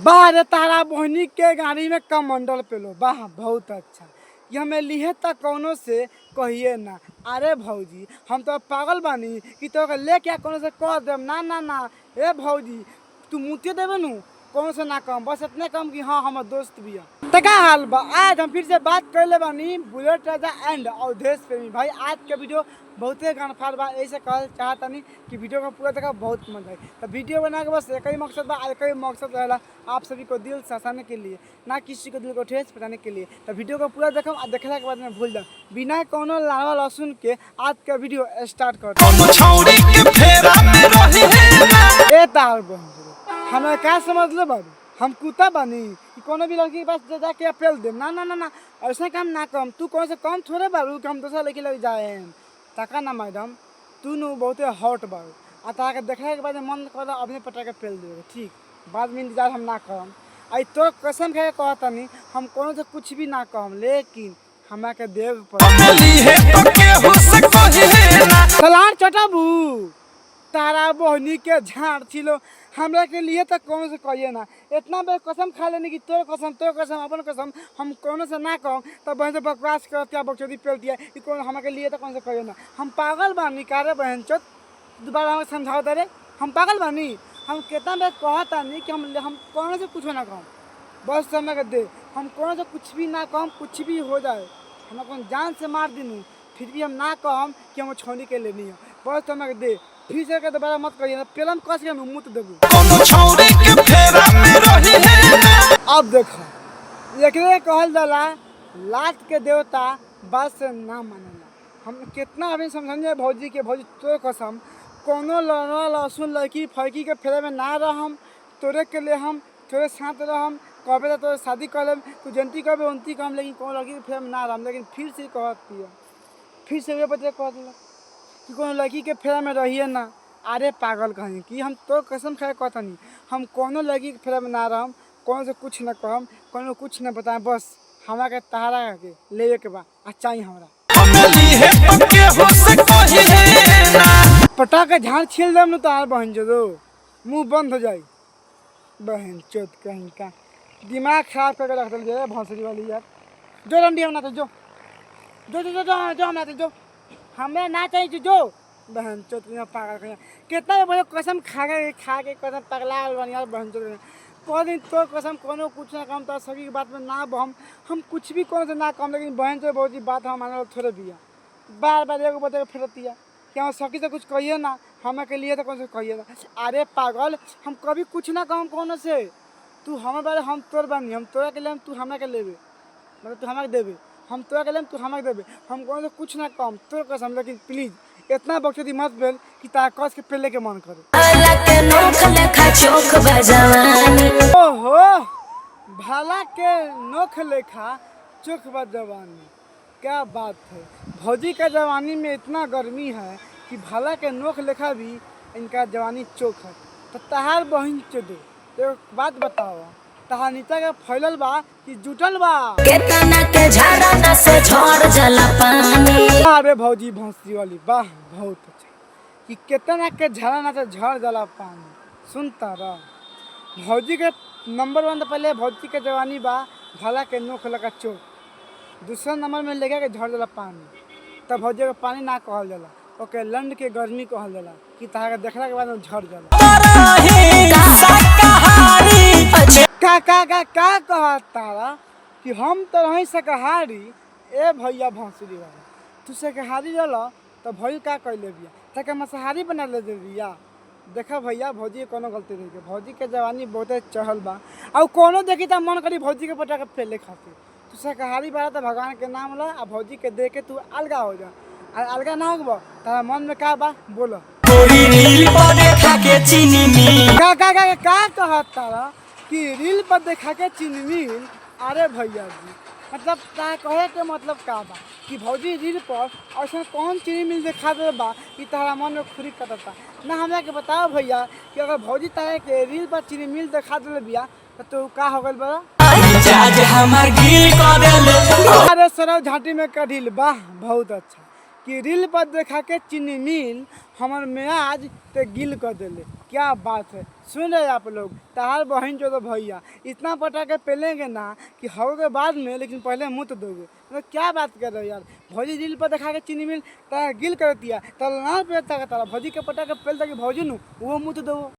बाहर तारा बहनी के गाड़ी में कमंडल पे लो वाह बहुत अच्छा। ये हमें लिए तक कौनो से कहिए ना। अरे भौजी हम तो पागल बानी कि तो ले क्या कौनो से कह देम ना ना ना। ए भौजी तू मुँह देवे नू कौन से ना कम बस इतने कम कि हाँ हमारे दोस्त भी है। तो क्या हाल बा आज हम फिर से बात कर ले बानी बुलेट राजा एंड अवधेश प्रेमी भाई। आज का वीडियो बहुत ही गानफार बा ऐसे कह चाहता नहीं कि वीडियो को पूरा देखा बहुत मजा आई। तो वीडियो बना के बस एक ही मकसद बा एक ही मकसद रहेला आप सभी को दिल ससाने के लिए ना किसी को दिल को ठेस पहुँचाने के लिए। तो वीडियो को पूरा देखम और देखने के बाद में भूल जाओ बिना कोनो लावा लहसुन के आज का वीडियो स्टार्ट कर। हमें क्या समझ लो बाबू हम कुत्ता बनी कि कोनो भी लड़की के पास जाके अपेल दे ना ना ना ना ऐसा काम ना कम। तू कौन से कम थोड़े बारू कि हम दूसरा लड़की लग जाए तका ना मैडम तू नु बहुत हॉट बारू आ ताके देखने के बाद मन कर अपने पटा के पेल देवे ठीक बाद में इंतजार हम ना करम। आई तो कसम खा के कहता नहीं हम कोनो से कुछ भी ना कहम लेकिन हमरा के देव सलान चटाबू तारा बहनी के झाड़ छिलो हमरा के लिए तक कौन से कहिए ना। इतना बेर कसम खा लेने की तोर कसम अपन कसम हम कौन से ना कहम तब बहन से बकवास करती बकचोदी पेलती है कि कौन हमरा के लिए तक कौन से कहिए ना। हम पागल बानी कारे बहन चोत दोबारा हमें समझाओ दे हम पागल बानी। हम कितना बेर कहता नहीं कि हम कौन से कुछ ना कहम बस समय के दे हम कौन से कुछ भी ना कहम कुछ भी हो जाए हम कौन जान से मार दी फिर भी हम ना कहम कि हम छोड़ी के लेनी है बस समय के दे फिर से के दोबारा मत करिए ना पेलम कस के मुंह तो देबू। अब देखो एकरे कहल जाला लात के देवता बात से ना मानेला। हम कितना अभी समझे भौजी के भौजी तो कसम कोनो लहसुन लड़की फड़की के फेरे में ना रहम तोरे के लिए हम थोड़े साथ रहम कहबे तो शादी कर लेम तू जनती कहबे उनती कहम लेकिन कोनो लड़की के फेरे में ना रहम। लेकिन फिर से कहती है फिर से वे बच्चे कह दिला कि कोनो लड़की के फेरा में रहिए ना। अरे पागल कहीं कि हम तो कसम खाए कहता नहीं हम कोनो लड़की के फेरा में ना रहम कौन से कुछ न कहम कोनो कुछ न बताएं बस हमरा के तहारा के लेवे के बा अच्छा ही हमरा पटा के झाड़ छील देम न तार बहन जो मुंह बंद हो जाई बहन चोत कहीं का दिमाग खराब करके रख दिल भौंसरी वाली यार। जो रंडी हम ना तो जो जो जो जो जो हम ना तो जो हमें ना चाहिए जो बहन चोत पागल कहीं कितना बड़े कसम खा के कसम पगला बन यार बहन चोत कह दिन तो कसम कोनो कुछ ना कम तो सभी की बात में ना बहम हम कुछ भी कौन से ना कम लेकिन बहन चोत बहुत ही बात हम माने थोड़े भी बार बार एगो बता के फिरती है कि हम सखी से कुछ कहिए ना हमें के लिए तो कौन से कहिए ना। अरे पागल हम कभी कुछ ना कहम कोनो से तू हमारे बारे हम तोर बानी हम तोरा के लिए तू हमरा के लेबे मतलब तू हमरा के देबे हम तोरा के लिए तू हमरा के देबे हम कौन से कुछ ना कम तोर कसम लेकिन प्लीज इतना बकचोदी मत बेल कि तार कस के पेले के मन करे। ओहो भाला के नोख लेखा चोख बा जवानी क्या बात है। भौजी का जवानी में इतना गर्मी है कि भाला के नोख लेखा भी इनका जवानी चोख है। तो तहार बहिन चोदो तो बात बताओ तहार नीचा के फैलल बा कि जुटल बा केतना के झाड़ा ना से झड़ जाला पानी। अरे भौजी भौंसी वाली वाह बहुत अच्छा कि केतना के झाड़ा ना से झड़ जाला पानी सुनता रह। भौजी के नंबर 1 तो पहले भौजी के जवानी बा भाला के नोख लगा चोख दूसरा नंबर में लेके झड़ जाला पानी तब भौजी के पानी ना कहल जाला ओके लंड के गर्मी कहल जाला कि तहार के देखला के बाद में झड़ जाला। का कहता कि हम तो रही शाकाहारी ए भैया भौंसरी वाला तू शाकाहारी रह तो भई का कैले बिया तक मांसाहारी बना ले दे बिया। देखा भैया भौजी के कोनो गलती नहीं है भौजी के जवानी बहुते चढ़ल बा और कोनो देखी तो मन करी भौजी के पटा के फेले खातिर तू शाकाहारी बा तो भगवान के नाम ला आ भौजी के दे के तू अलगा हो जा अलगा ना हो तारा मन में का बा बोलो का कहता कि रील पर देखा के चीनी मिल। अरे भैया जी मतलब का कहे के मतलब का बा कि भौजी रील पर ऐसा कौन चीनी मिल देखा दे बा कि तारा मन में खुरी कटता ना हमरा के बताओ भैया कि अगर भौजी तारे के रील पर चीनी मिल देखा दे बिया तो का हो गल बा अरे सरव झाटी में कढ़िल वाह बहुत अच्छा कि रील पर देखा के चीनी मिल हमर में आज ते गिल कर देले क्या बात है, सुन रहे आप लोग, तार बहन जो तो भैया इतना पटाखे पेलेंगे ना कि हवा के बाद में, लेकिन पहले मुँह तो दोगे। मतलब क्या बात कर रहे हो यार, भौजी रील पर दिखा के चीनी मिल तारा गिल कर दिया, तारा ना पे तारा भौजी के पटाखे पेल था कि भौजी नु वो मुँह तो दो।